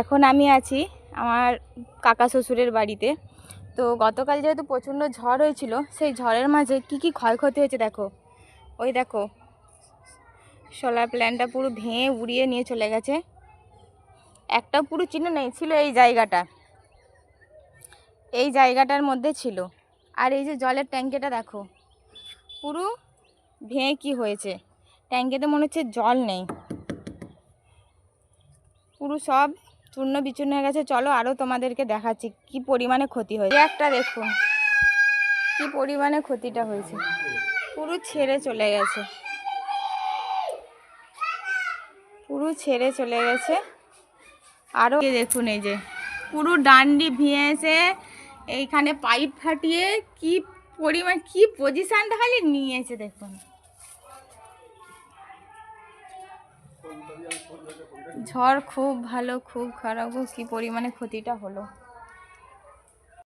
এখন আমি আছি আমার কাকা শ্বশুরের বাড়িতে। তো গতকাল যেহেতু প্রচণ্ড ঝড় হয়েছিল, সেই ঝড়ের মাঝে কি ক্ষয়ক্ষতি হয়েছে দেখো। ওই দেখো সোলার প্ল্যান্টটা পুরো ভেঙে উড়িয়ে নিয়ে চলে গেছে। একটা পুরো চিহ্ন নেই, ছিল এই জায়গাটার মধ্যে ছিল। আর এই যে জলের ট্যাঙ্কিটা দেখো পুরো ভেঙে কি হয়েছে, ট্যাঙ্কিতে মনে হচ্ছে জল নেই, পুরো সব চূর্ণ বিচূর্ণ হয়ে গেছে। চলো আরও তোমাদেরকে দেখাচ্ছি কি পরিমাণে ক্ষতি হয়েছে। একটা দেখুন কি পরিমাণে ক্ষতিটা হয়েছে, পুরো ছেড়ে চলে গেছে, পুরো ছেড়ে চলে গেছে। আরও দেখুন এই যে পুরো ডান্ডি ভেঙেছে, এইখানে পাইপ ফাটিয়ে কি পরিমাণ কি পজিশানটা খালি নিয়েছে দেখুন। ঝড় খুব ভালো খুব খারাপ, কি পরিমাণে ক্ষতিটা হলো।